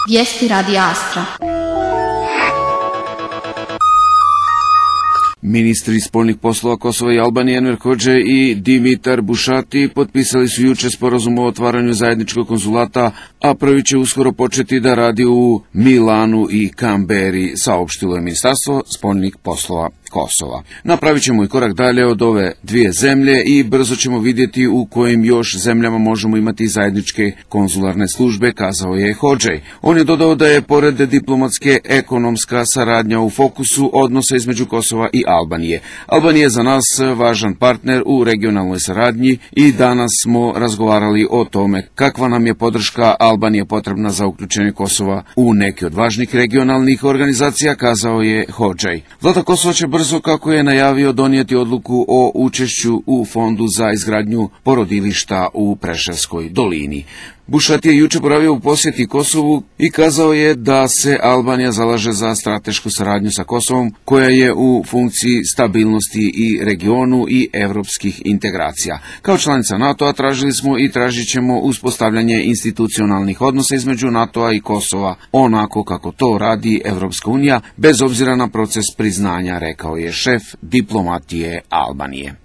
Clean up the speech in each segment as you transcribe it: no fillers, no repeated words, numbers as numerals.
Vijesti radija Astra. Ministri spoljnih poslova Kosova i Albanije Enver Hodxha i Dimitar Bušati potpisali su juče sporazum o otvaranju zajedničkog konzulata, a prvi će uskoro početi da radi u Milanu i Kamberi, saopštilo je Ministarstvo spoljnih poslova Kosova. Napravit ćemo i korak dalje od ove dvije zemlje i brzo ćemo vidjeti u kojim još zemljama možemo imati zajedničke konzularne službe, kazao je Hodxha. On je dodao da je pored diplomatske ekonomska saradnja u fokusu odnosa između Kosova i Albanije. Albanija je za nas važan partner u regionalnoj saradnji i danas smo razgovarali o tome kakva nam je podrška Albanije potrebna za uključenje Kosova u neke od važnih regionalnih organizacija, kazao je Hodxha. Vlada Kosova će brzo, kako je najavio, donijeti odluku o učešću u fondu za izgradnju porodilišta u Preševskoj dolini. Bušati je juče boravio u posjeti Kosovu i kazao je da se Albanija zalaže za stratešku saradnju sa Kosovom, koja je u funkciji stabilnosti i regionu i evropskih integracija. Kao članica NATO-a tražili smo i tražit ćemo uspostavljanje institucionalnih odnosa između NATO-a i Kosova, onako kako to radi Evropska unija, bez obzira na proces priznanja, rekao je šef diplomatije Albanije.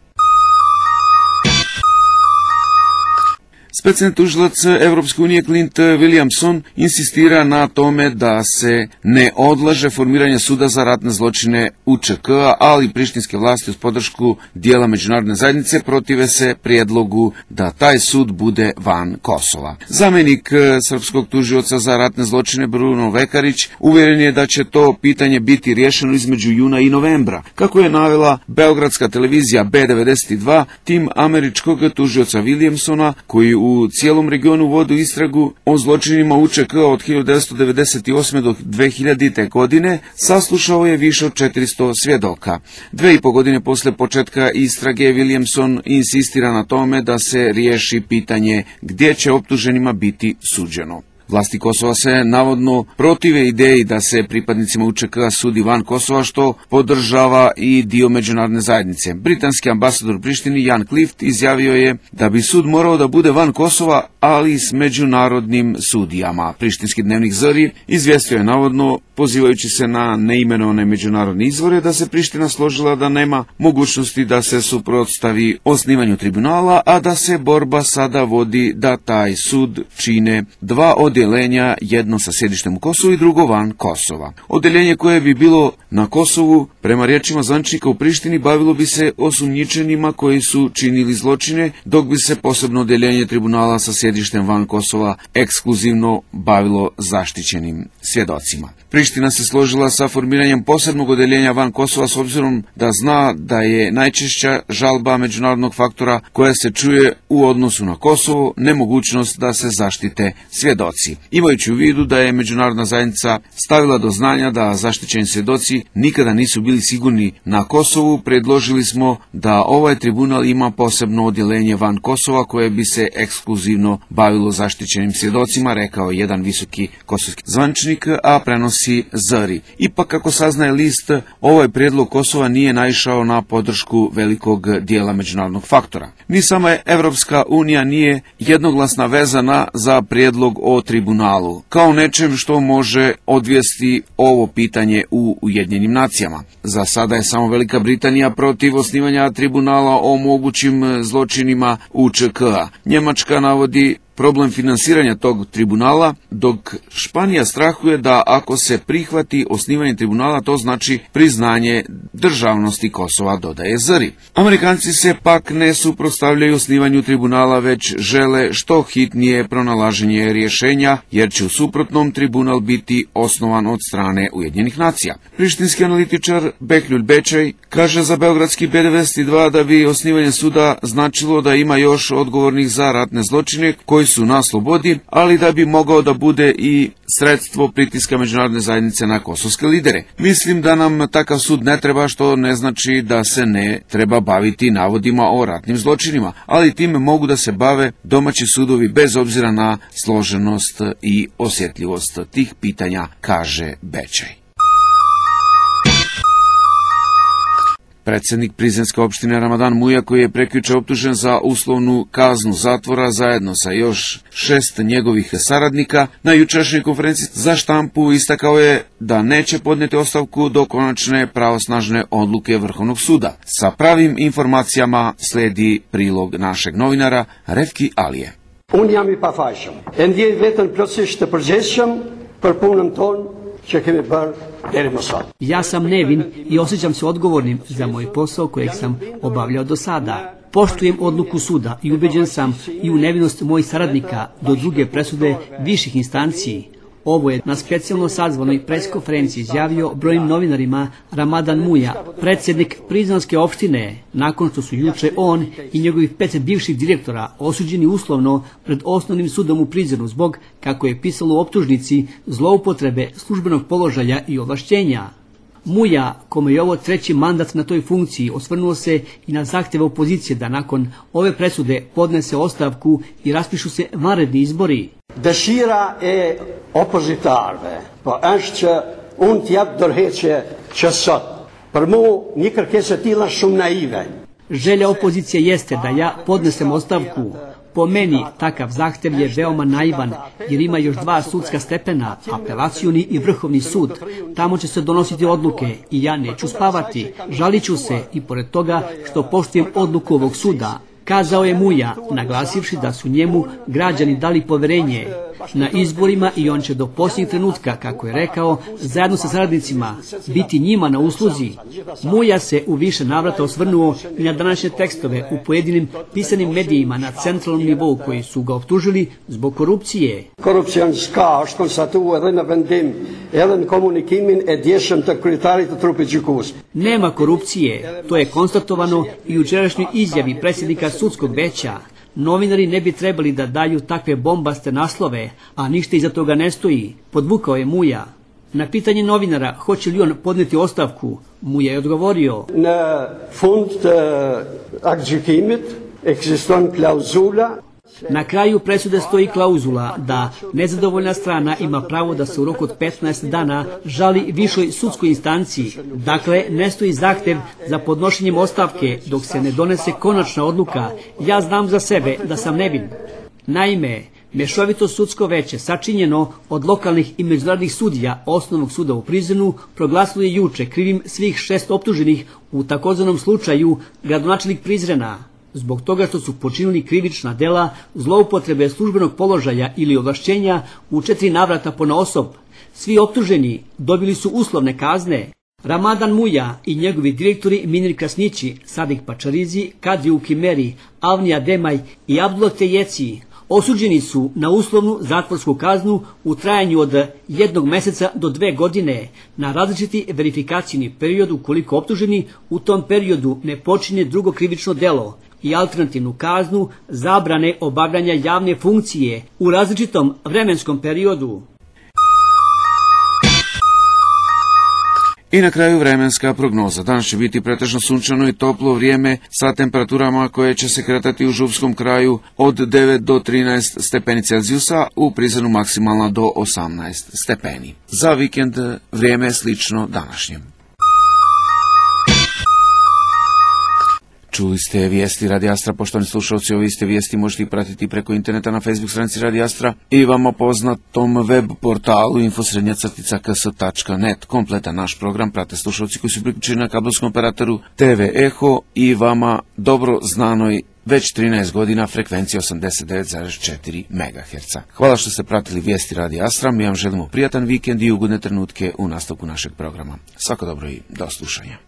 Specijalni tužilac Evropske unije Clint Williamson insistira na tome da se ne odlaže formiranje suda za ratne zločine UČK-a, ali prištinske vlasti uz podršku dijela međunarodne zajednice protive se prijedlogu da taj sud bude van Kosova. Zamjenik srpskog tužioca za ratne zločine Bruno Vekarić uvjeren je da će to pitanje biti riješeno između juna i novembra. Kako je navela beogradska televizija B92, tim američkog tužioca Williamsona, koji u cijelom regionu vodi istragu o zločinima UČK od 1998. do 2000. godine, saslušao je više od 400 svjedoka. 2,5 godine posle početka istrage Williamson insistira na tome da se riješi pitanje gdje će optuženima biti suđeno. Vlasti Kosova se navodno protive ideji da se pripadnicima UČK sudi van Kosova, što podržava i dio međunarodne zajednice. Britanski ambasador Prištini Jan Clift izjavio je da bi sud morao da bude van Kosova, ali s međunarodnim sudijama. Prištinski dnevnik Zori izvijestio je navodno, pozivajući se na neimenovane međunarodne izvore, da se Priština složila da nema mogućnosti da se suprotstavi osnivanju tribunala, a da se borba sada vodi da taj sud čine dva odjeljenja, jedno sa sjedištem u Kosovu i drugo van Kosova. Odjeljenje koje bi bilo na Kosovu, prema riječima zvaničnika u Prištini, bavilo bi se osumnjičenima koji su činili zločine, dok bi se posebno odjeljenje tribunala sa sjedištem van Kosova ekskluzivno bavilo zaštićenim svjedocima. Priština se složila sa formiranjem posebnog odjeljenja van Kosova s obzirom da zna da je najčešća žalba međunarodnog faktora koja se čuje u odnosu na Kosovo nemogućnost da se zaštite svjedoci. Imajući u vidu da je međunarodna zajednica stavila do znanja da zaštićeni svjedoci nikada nisu bili sigurni na Kosovu, predložili smo da ovaj tribunal ima posebno odjeljenje van Kosova koje bi se ekskluzivno bavilo zaštićenim svjedocima, rekao je jedan visoki kosovski zvaničnik, a prenosi Zari. Ipak, kako saznaje list, ovaj prijedlog Kosova nije naišao na podršku velikog dijela međunarodnog faktora. Ni sama Evropska unija nije jednoglasna vezana za prijedlog o tribunalu, kao nečem što može odvesti ovo pitanje u Ujedinjenim nacijama. Za sada je samo Velika Britanija protiv osnivanja tribunala o mogućim zločinima UČK-a. Njemačka navodi problem finansiranja tog tribunala, dok Španija strahuje da ako se prihvati osnivanje tribunala, to znači priznanje državnosti Kosova, dodaje Zari. Amerikanci se pak ne suprotstavljaju osnivanju tribunala, već žele što hitnije pronalaženje rješenja, jer će u suprotnom tribunal biti osnovan od strane Ujedinjenih nacija. Prištinski analitičar Behlul Bečej kaže za beogradski B92 da bi osnivanje suda značilo da ima još odgovornih za ratne zločine koji su na slobodi, ali da bi mogao da bude i sredstvo pritiska međunarodne zajednice na kosovske lidere. Mislim da nam takav sud ne treba, što ne znači da se ne treba baviti navodima o ratnim zločinima, ali time mogu da se bave domaći sudovi bez obzira na složenost i osjetljivost tih pitanja, kaže Bečej. Predsjednik Prizrenske opštine Ramadan Muja, koji je prekjuče optužen za uslovnu kaznu zatvora zajedno sa još 6 njegovih saradnika, na jučerašnjoj konferenciji za štampu istakao je da neće podneti ostavku do konačne pravosnažne odluke Vrhovnog suda. Sa pravim informacijama sledi prilog našeg novinara Refki Alije. Unë jam I pafajshëm. E ndjej veten plotësisht të përgjegjshëm për punën tonë që kemi bërë deri më sot. Ja sam nevin I osjećam se odgovornim za moj posao kojeg sam obavljao do sada. Poštujem odluku suda I ubeđen sam I u nevinost mojih saradnika do druge presude viših instanciji. Ovo je na specijalno sazvanoj preskonferenciji izjavio brojnim novinarima Ramadan Muja, predsjednik Prizrenske opštine, nakon što su juče on I njegovih 5 bivših direktora osuđeni uslovno pred osnovnim sudom u Prizrenu zbog, kako je pisalo u optužnici, zloupotrebe službenog položaja I ovlašćenja. Muja, kome je ovo 3. mandat na toj funkciji, osvrnuo se I na zahtjeve opozicije da nakon ove presude podnese ostavku I raspišu se vanredni izbori. Dëshira e opozitarëve po është që unë t'jap dorëheqje që sot. Për mu një kërkesë e tilla shumë naive. Želja opozicije jeste da ja podnesem ostavku. Po meni takav zahtev je veoma naivan jer ima još 2 sudska stepena, apelacioni I vrhovni sud. Tamo će se donositi odluke I ja neću spavati. Žalit ću se I pored toga što poštujem odluku ovog suda, kazao je Muja, naglasivši da su njemu građani dali poverenje na izborima I on će do posljednjeg trenutka, kako je rekao, zajedno sa saradnicima biti njima na usluzi. Muja se u više navrata osvrnuo I na današnje tekstove u pojedinim pisanim medijima na centralnom nivou koji su ga optužili zbog korupcije. Korupcion s'ka, është konstatuar edhe në vendim, edhe në komunikimin e djeshëm të kryetarit të trupit gjykues. Nema korupcije, to je konstatovano I u jučerašnjoj izjavi predsjednika sudskog veća. Novinari ne bi trebali da daju takve bombaste naslove, a ništa iza toga ne stoji, podvukao je Muja. Na pitanje novinara hoće li on podneti ostavku, Muja je odgovorio: Në fund të aktgjykimit ekziston klauzula. Na kraju presude stoji klauzula da nezadovoljna strana ima pravo da se u roku od 15 dana žali višoj sudskoj instanciji. Dakle, ne stoji zahtev za podnošenjem ostavke dok se ne donese konačna odluka. Ja znam za sebe da sam nevin. Naime, mješovito sudsko veće, sačinjeno od lokalnih I međunarodnih sudija Osnovnog suda u Prizrenu, proglasilo je juče krivim svih 6 optuženih u takozvanom slučaju gradonačelnik Prizrena, zbog toga što su počinili krivična dela zloupotrebe službenog položaja ili ovlašćenja u 4 navrata ponaosob. Svi optuženi dobili su uslovne kazne. Ramadan Muja I njegovi direktori Minir Kasnići, Sadik Pačarizi, Kadri Ukimeri, Avnija Demaj I Abdullah Tejeci osuđeni su na uslovnu zatvorsku kaznu u trajanju od 1 meseca do 2 godine na različiti verifikacijni period ukoliko optuženi u tom periodu ne počine drugo krivično delo I alternativnu kaznu zabrane obavljanja javne funkcije u različitom vremenskom periodu. I na kraju vremenska prognoza. Danas će biti pretežno sunčano I toplo vrijeme sa temperaturama koje će se kretati u Župskom kraju od 9 do 13 stepeni Celzijusa, u Prizrenu maksimalna do 18 stepeni. Za vikend vrijeme je slično današnjem. Čuli ste vijesti Radio Astra, poštovani slušalci, ove iste vijesti možete pratiti preko interneta na Facebook stranici Radio Astra I vama poznatom web portalu info_ks.net. Kompletan naš program prate slušalci koji su priključeni na kabelskom operatoru TV Eho I vama dobro znanoj već 13 godina frekvencije 89,4 MHz. Hvala što ste pratili vijesti Radio Astra, mi vam želimo prijatan vikend I ugodne trenutke u nastavku našeg programa. Svako dobro I do slušanja.